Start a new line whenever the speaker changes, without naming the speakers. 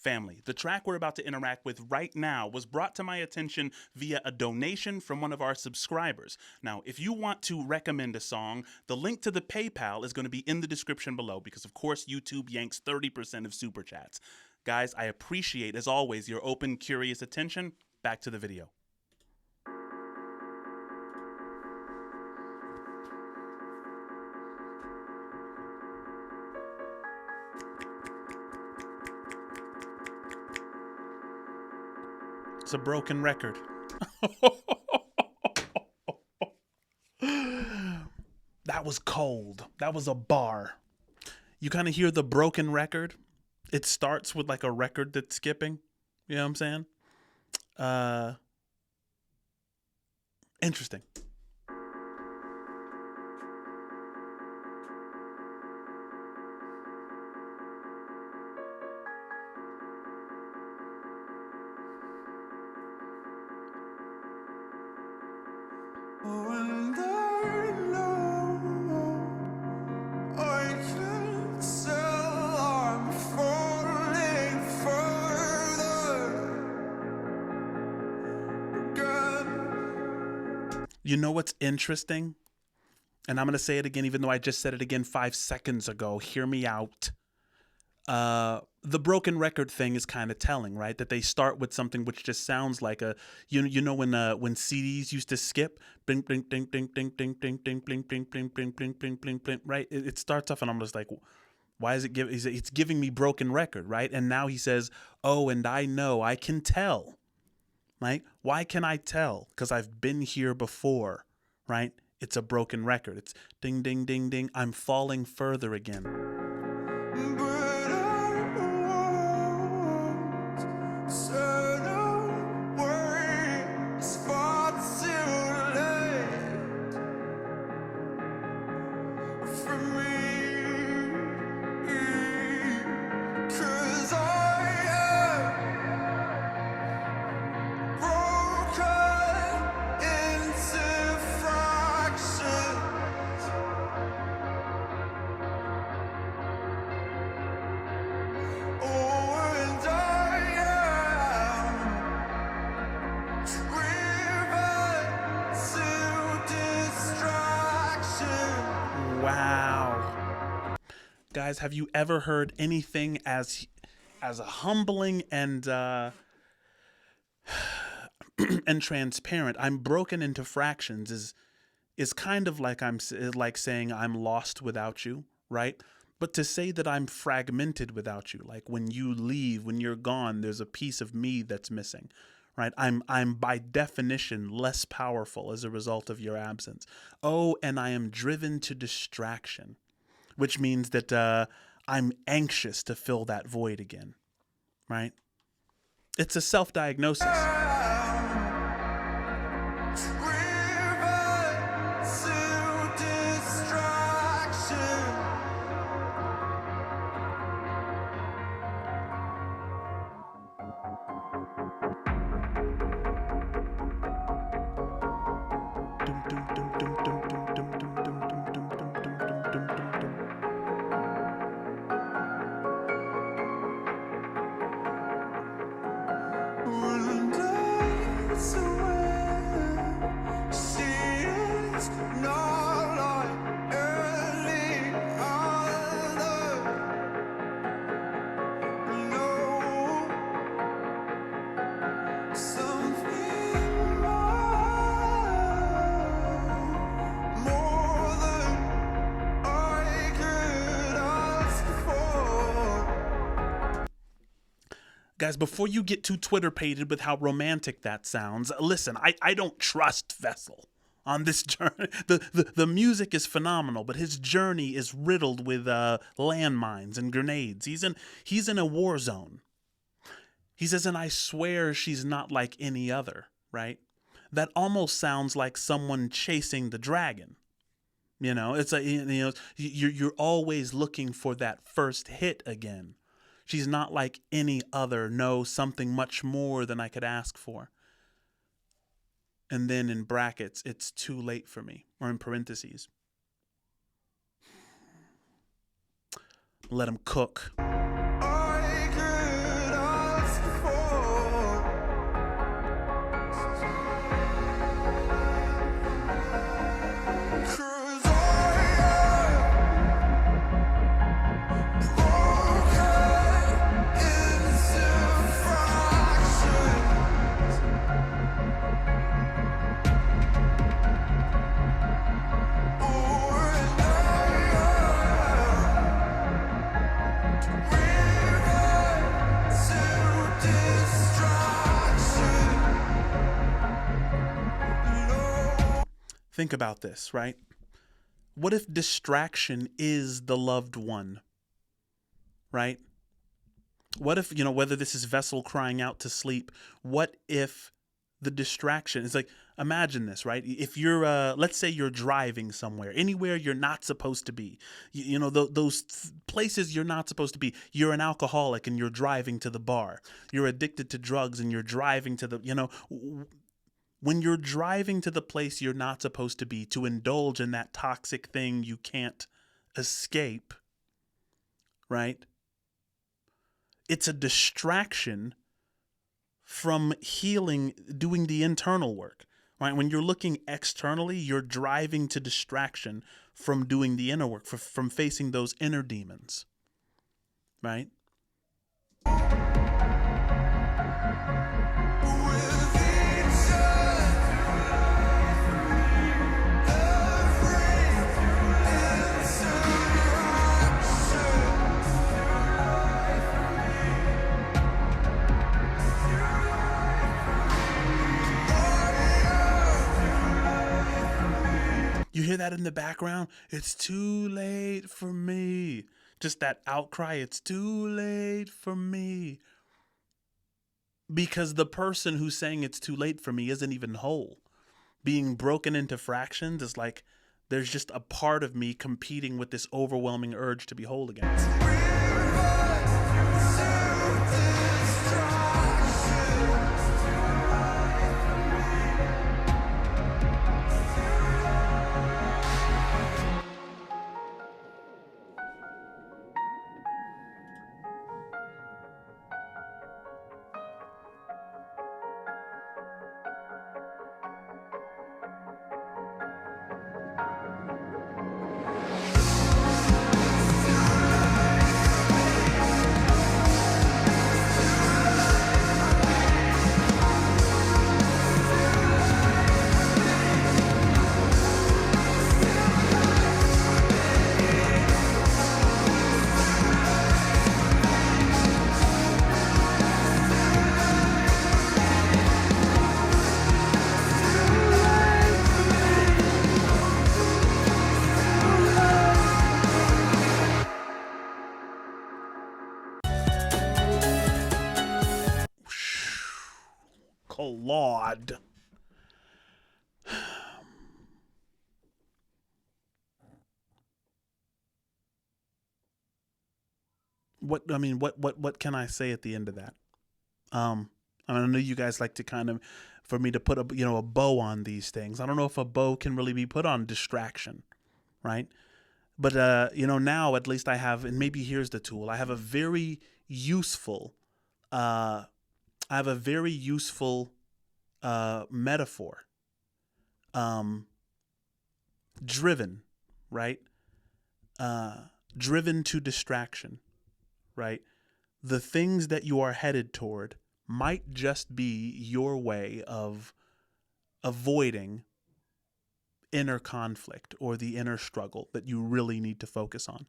Family, the track we're about to interact with right now was brought to my attention via a donation from one of our subscribers. Now, if you want to recommend a song, the link to the PayPal is going to be in the description below because, of course, YouTube yanks 30% of super chats. Guys, I appreciate, as always, your open, curious attention. Back to the video. It's a broken record. That was cold. That was a bar. You kind of hear the broken record. It starts with like a record that's skipping. You know what I'm saying? Interesting. You know what's interesting? And I'm going to say it again, even though I just said it again 5 seconds ago. Hear me out. The broken record thing is kind of telling, right? That they start with something which just sounds like a, you know when CDs used to skip, bling bling ding ding ding ding ding ding bling bling bling bling bling bling bling bling, right? It starts off and I'm just like, why is it giving? It's giving me broken record, right? And now he says, oh, and I know, I can tell, right? Why can I tell? Because I've been here before, right? It's a broken record. It's ding ding ding ding. I'm falling further again. Wow. Guys, have you ever heard anything as a humbling and and transparent? I'm broken into fractions is kind of like like saying I'm lost without you, right? But to say that I'm fragmented without you, like when you leave, when you're gone, there's a piece of me that's missing, right? I'm by definition less powerful as a result of your absence. Oh, and I am driven to distraction, which means that I'm anxious to fill that void again, right? It's a self-diagnosis. Guys, before you get too Twitter-pated with how romantic that sounds, listen, I don't trust Vessel on this journey. The music is phenomenal, but his journey is riddled with landmines and grenades. He's in a war zone. He says, and I swear she's not like any other, right? That almost sounds like someone chasing the dragon. You know, it's like, you know, you're always looking for that first hit again. She's not like any other. No, something much more than I could ask for. And then in brackets, it's too late for me. Or in parentheses. Let him cook. I could Think about this, right? What if distraction is the loved one, right? What if, whether this is vessel crying out to sleep, what if the distraction is like, imagine this, right? If you're, let's say you're driving somewhere, anywhere you're not supposed to be, those places you're not supposed to be. You're an alcoholic and you're driving to the bar. You're addicted to drugs and you're driving to when you're driving to the place you're not supposed to be to indulge in that toxic thing you can't escape, right? It's a distraction from healing, doing the internal work, right? When you're looking externally, you're driving to distraction from doing the inner work, from facing those inner demons, right? You hear that in the background? It's too late for me. Just that outcry, it's too late for me. Because the person who's saying it's too late for me isn't even whole. Being broken into fractions is like there's just a part of me competing with this overwhelming urge to be whole again. Claude. What can I say at the end of that? I know you guys like to for me to put a bow on these things. I don't know if a bow can really be put on distraction, right? But now at least I have, and maybe here's the tool. I have a very useful, metaphor. Driven, right? Driven to distraction, right? The things that you are headed toward might just be your way of avoiding inner conflict or the inner struggle that you really need to focus on.